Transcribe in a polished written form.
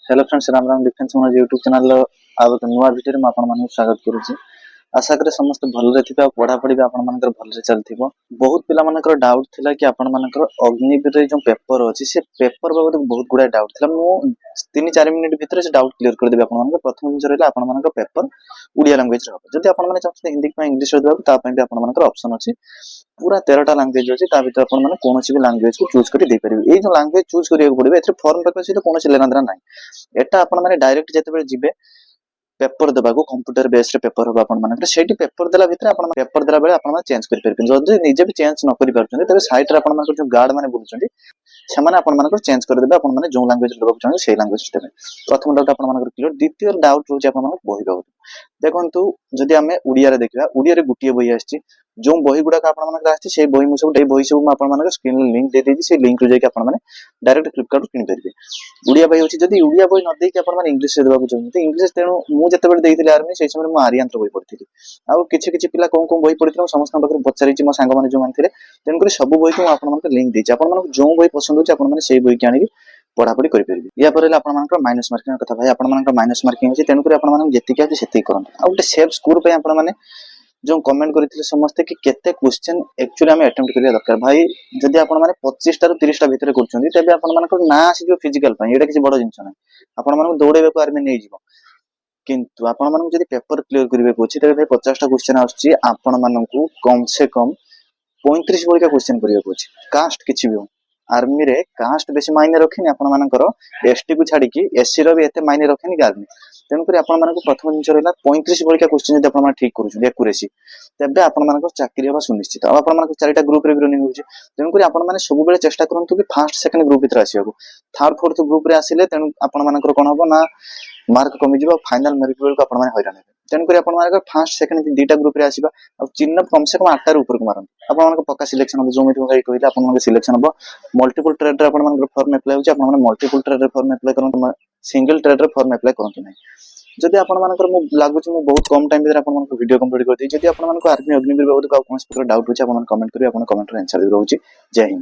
Hello friends, Ram Ram defence मन YouTube channel आ गोटे नुआ भिडियो में आपण मानक स्वागत करुच्ची। आशा करे समस्त भलरे थिबे आ पढ़ापढ़ी भी आपण मानकर भलरे चलथिबो। बहुत पिला मानकर डाउट थिला कि आपण मानकर अग्निवीर जो पेपर अछि से पेपर बाबत बहुत गुडा डाउट थिला। मु 3-4 मिनिट भितर से डाउट क्लियर कर देबे आपण मानकर। प्रथम दिन रहला आपण मानकर पेपर उड़िया लैंग्वेज रे हो। जदि आपण माने चाहते हिंदी का इंग्लिश रे देबा ता पय भी आपण मानकर ऑप्शन अछि। पूरा 13टा लैंग्वेज अछि, ता भितर आपण माने कोनोसी भी लैंग्वेज को चूज करि दे परिबे। ए जो लैंग्वेज चूज करिया पड़िबे एथरे फॉर्म पेपर से कोनोसी लेना देना नाही। एटा आपण माने डायरेक्ट जते बेले जिबे पेपर देबा को कंप्यूटर बेस रे पेपर होबा आपण माने सेठी पेपर देला भितर आपण पेपर देला बेले आपण माने चेंज करि परिबे। जदि निजे भी चेंज न करि परछन तबे साइट रे आपण माने जो गार्ड माने बुलछन्ती से माने आपण माने चेंज कर देबे। आपण माने जो लैंग्वेज देबा को चाहे से लैंग्वेज देबे। प्रथम डाउट आपण माने क्लियर। द्वितीय डाउट होचे आपण माने बही बाबत देखंतु। जदि हमें उड़िया रे देखिबा, उड़िया रे गुटिए बही आछि। जो बही गुडा का आपण माने आछि से बही मु सब बही सब म आपण माने स्क्रीन लिंक दे देछि। से लिंक रे जाके आपण माने डायरेक्ट फ्लिपकार्ट रो किनि परिबे। उड़िया बही होछि। जदि उड़िया बही न देइ के आपण माने इंग्लिश रे देबा को चाहते इंग्लिश तेनु मु जते बेले देइथिले आर्मी से समय मु आर्यांत बही पढिथिली। आ किछि किछि पिला कोन कोन बही पढिथिले समस्त बखरे पचारिछि मो सांग माने जो मानथिले। तेनु करी सब बही को आपण माने लिंक देछि। आपण माने जो बही पसंद होछि आपण माने सेही बही के आनि पढ़ापढ़ी करेंगे। या पर आपण मानकर माइनस मार्किंग कथा भाई आपण मानकर माइनस मार्किंग अछि। तेनु करी आपण माने जेतिक अछि सेतिक करंत। आ गोटे सेफ स्कोर पे आपण माने जो कमेंट करथिले समस्त कि केते क्वेश्चन एक्चुअली हमें अटेम्प्ट करिया दरकार भाई। जदि आपण माने 25 टा रु 30 टा भितर करछन्ती तबे आपण मानकर ना आसी जो फिजिकल पय एटा किछि बडो जिंस नै। आपण मानकर दौड़ेबे को आर्मी नै जिवो, किंतु आपण मानकर जदि पेपर क्लियर करिवे को अछि तबे भाई 50 टा क्वेश्चन आछि। आपण मानकर कम से कम 35 बोल का क्वेश्चन करिया को अछि। कास्ट किछि भी हो, आर्मी रे कास्ट बेसी मायने रखिनी। आपण मानकर एसटी को छाडी कि एससी रो भी एते मायने रखिनी कि आर्मी। तेनु करी आपण मानकर प्रथम दिन रहला 35 बोल का क्वेश्चन जदि आपण माने ठीक करूछु एक्यूरेसी तबे आपण मानकर चाकरी होबा सुनिश्चित। आ आपण मानकर चारिटा ग्रुप रे भी रनिंग होछि। तेनु करी आपण माने सब बेले चेष्टा करंतु कि फर्स्ट सेकंड ग्रुप भीतर आसीबा। थर्ड फोर्थ ग्रुप रे आसीले तेनु आपण मानकर कोन होबो ना मार्क कमी जिवो। फाइनल मेरिट बेल को आपण माने हैरान हेबे। तेनु करी आपण मानकर फर्स्ट सेकंड दीटा ग्रुप रे आसीबा। आ चिन्ह कम से कम 8 टा ऊपर को मारन आपण मानकर पक्का सिलेक्शन हो। जो मिति भाई कहले आपण मानकर सिलेक्शन हो। मल्टीपल ट्रेड रे आपण मानकर फॉर्म अप्लाई होछि। आपण माने मल्टीपल ट्रेड रे फॉर्म अप्लाई करन, सिंगल ट्रेड रे फॉर्म अप्लाई करन नै। जदि आपण मानकर मु लागुछि मु बहुत कम टाइम भीतर आपण मानकर वीडियो कंप्लीट कर दै। जदि आपण मानकर आर्मी अग्निवीर बाबत का कोन प्रकार डाउट होछि आपण कमेंट करिवे। आपण कमेंट रे आंसर दे रहउछि। जय हिंद।